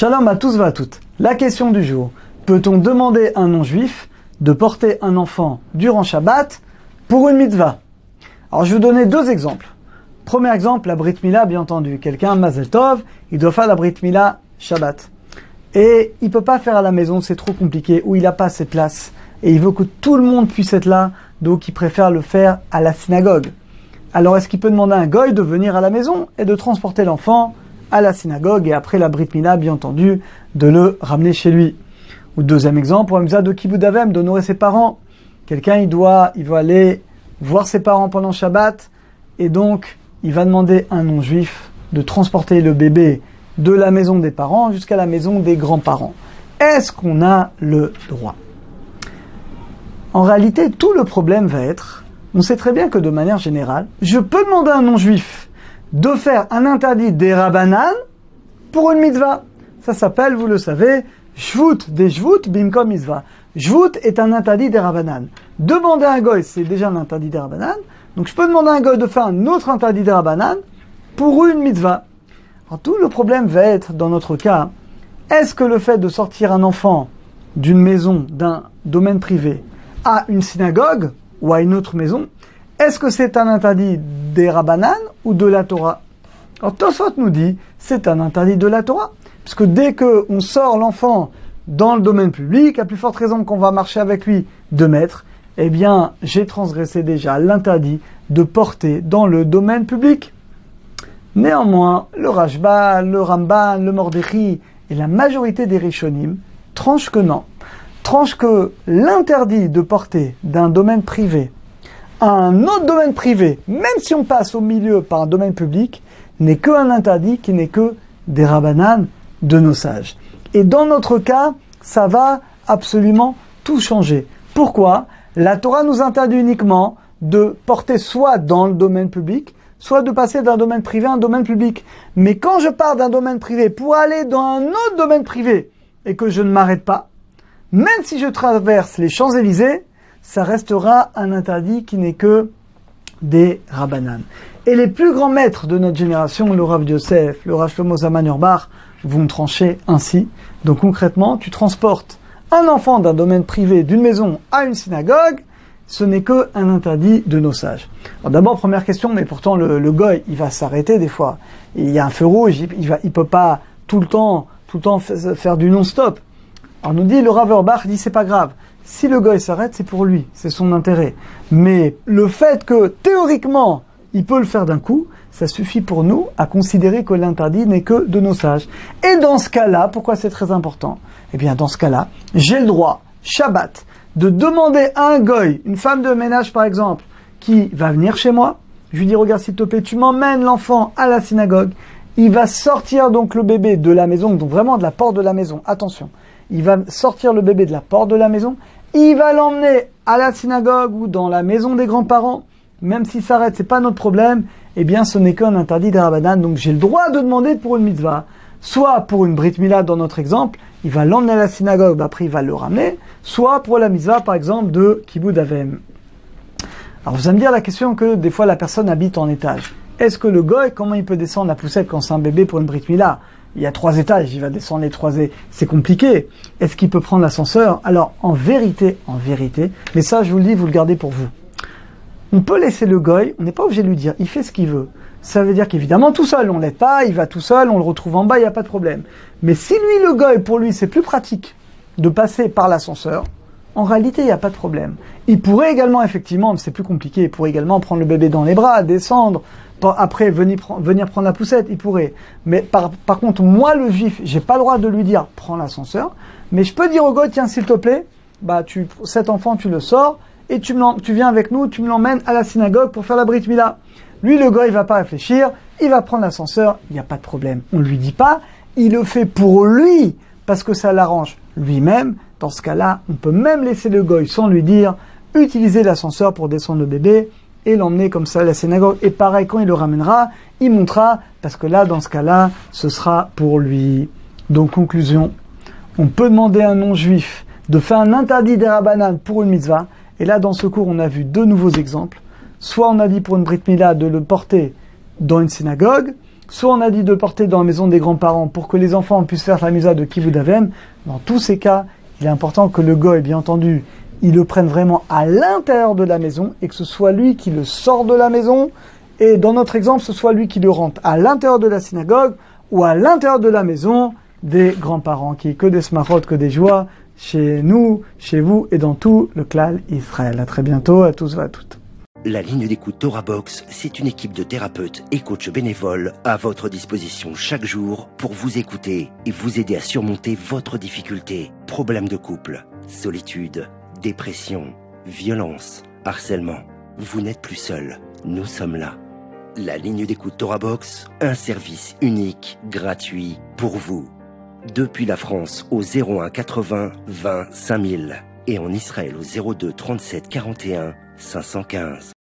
Shalom à tous et à toutes. La question du jour. Peut-on demander à un non-juif de porter un enfant durant Shabbat pour une mitzvah? Alors je vais vous donner deux exemples. Premier exemple, la Brit Mila, bien entendu. Quelqu'un, Mazel Tov, il doit faire la Brit Mila Shabbat. Et il peut pas faire à la maison, c'est trop compliqué, ou il n'a pas assez de place. Et il veut que tout le monde puisse être là, donc il préfère le faire à la synagogue. Alors est-ce qu'il peut demander à un goy de venir à la maison et de transporter l'enfant à la synagogue et après la Brit Mila, bien entendu, de le ramener chez lui? Ou deuxième exemple, pour un mitzvah de Kibud Avem, d'honorer ses parents. Quelqu'un, il veut aller voir ses parents pendant Shabbat, et donc il va demander à un non-juif de transporter le bébé de la maison des parents jusqu'à la maison des grands-parents. Est-ce qu'on a le droit? En réalité, tout le problème va être, on sait très bien que de manière générale, je peux demander à un non-juif de faire un interdit des Rabbanan pour une mitzvah. Ça s'appelle, vous le savez, Shvut des Shvut bimkom mitzvah. Shvut est un interdit des Rabbanan. Demander à un goy, c'est déjà un interdit des Rabbanan. Donc je peux demander à un goy de faire un autre interdit des Rabbanan pour une mitzvah. Alors tout le problème va être, dans notre cas, est-ce que le fait de sortir un enfant d'une maison, d'un domaine privé, à une synagogue ou à une autre maison, est-ce que c'est un interdit des Rabbanan ou de la Torah? Alors Tosfot nous dit, c'est un interdit de la Torah. Parce que dès qu'on sort l'enfant dans le domaine public, à plus forte raison qu'on va marcher avec lui 2 mètres, eh bien, j'ai transgressé déjà l'interdit de porter dans le domaine public. Néanmoins, le Rashba, le Ramban, le Mordechai et la majorité des Rishonim tranchent que non. Tranchent que l'interdit de porter d'un domaine privé à un autre domaine privé, même si on passe au milieu par un domaine public, n'est qu'un interdit qui n'est que des Rabbanan de nos sages. Et dans notre cas, ça va absolument tout changer. Pourquoi? La Torah nous interdit uniquement de porter soit dans le domaine public, soit de passer d'un domaine privé à un domaine public. Mais quand je pars d'un domaine privé pour aller dans un autre domaine privé et que je ne m'arrête pas, même si je traverse les Champs-Élysées, ça restera un interdit qui n'est que des Rabbanan. Et les plus grands maîtres de notre génération, le Rav Yosef, le Rav Shlomo Zalman Auerbach, vont trancher ainsi. Donc concrètement, tu transportes un enfant d'un domaine privé, d'une maison à une synagogue, ce n'est que un interdit de nos sages. Alors d'abord, première question, mais pourtant le goy, il va s'arrêter des fois. Il y a un feu rouge, il peut pas tout le temps faire du non-stop. Alors nous dit le Rav Auerbach, dit c'est pas grave. Si le goy s'arrête, c'est pour lui, c'est son intérêt. Mais le fait que théoriquement, il peut le faire d'un coup, ça suffit pour nous à considérer que l'interdit n'est que de nos sages. Et dans ce cas-là, pourquoi c'est très important? Eh bien, dans ce cas-là, j'ai le droit, Shabbat, de demander à un goy, une femme de ménage par exemple, qui va venir chez moi, je lui dis, regarde s'il te plaît, tu m'emmènes l'enfant à la synagogue, il va sortir donc le bébé de la maison, donc vraiment de la porte de la maison, attention, il va sortir le bébé de la porte de la maison, il va l'emmener à la synagogue ou dans la maison des grands-parents, même s'il s'arrête, c'est pas notre problème, eh bien ce n'est qu'un interdit des Rabbanan, donc j'ai le droit de demander pour une mitzvah, soit pour une Brit Mila dans notre exemple, il va l'emmener à la synagogue, après il va le ramener, soit pour la mitzvah par exemple de Kibud Avem. Alors vous allez me dire la question que des fois la personne habite en étage. Est-ce que le goy, comment il peut descendre la poussette quand c'est un bébé pour une Brit Mila? Il y a 3 étages, il va descendre les 3 étages, c'est compliqué. Est-ce qu'il peut prendre l'ascenseur? Alors en vérité, mais ça je vous le dis, vous le gardez pour vous. On peut laisser le goy, on n'est pas obligé de lui dire, il fait ce qu'il veut. Ça veut dire qu'évidemment tout seul, on l'aide pas, il va tout seul, on le retrouve en bas, il n'y a pas de problème. Mais si lui, le goy, pour lui, c'est plus pratique de passer par l'ascenseur, en réalité, il n'y a pas de problème. Il pourrait également, effectivement, c'est plus compliqué, il pourrait également prendre le bébé dans les bras, descendre, après venir prendre la poussette, il pourrait. Mais par contre, moi, le juif, j'ai pas le droit de lui dire, prends l'ascenseur, mais je peux dire au goy, tiens, s'il te plaît, cet enfant, tu le sors, et tu viens avec nous, tu me l'emmènes à la synagogue pour faire la Brit Mila. Lui, le gars, il va pas réfléchir, il va prendre l'ascenseur, il n'y a pas de problème. On ne lui dit pas, il le fait pour lui, parce que ça l'arrange lui-même. Dans ce cas-là, on peut même laisser le goy sans lui dire, utiliser l'ascenseur pour descendre le bébé et l'emmener comme ça à la synagogue. Et pareil, quand il le ramènera, il montera, parce que là, dans ce cas-là, ce sera pour lui. Donc, conclusion, on peut demander à un non-juif de faire un interdit des Rabbanan pour une mitzvah. Et là, dans ce cours, on a vu 2 nouveaux exemples. Soit on a dit pour une Brit Mila de le porter dans une synagogue, soit on a dit de porter dans la maison des grands-parents pour que les enfants puissent faire la misa de Kibud Avem. Dans tous ces cas, il est important que le goy, bien entendu, il le prenne vraiment à l'intérieur de la maison et que ce soit lui qui le sort de la maison. Et dans notre exemple, ce soit lui qui le rentre à l'intérieur de la synagogue ou à l'intérieur de la maison des grands-parents, qui est que des smarot, que des joies, chez nous, chez vous et dans tout le clan Israël. À très bientôt, à tous et à toutes. La ligne d'écoute Torah Box, c'est une équipe de thérapeutes et coachs bénévoles à votre disposition chaque jour pour vous écouter et vous aider à surmonter votre difficulté, problèmes de couple, solitude, dépression, violence, harcèlement. Vous n'êtes plus seul, nous sommes là. La ligne d'écoute Torah Box, un service unique, gratuit pour vous. Depuis la France au 01 80 20 5000 et en Israël au 02 37 41 515.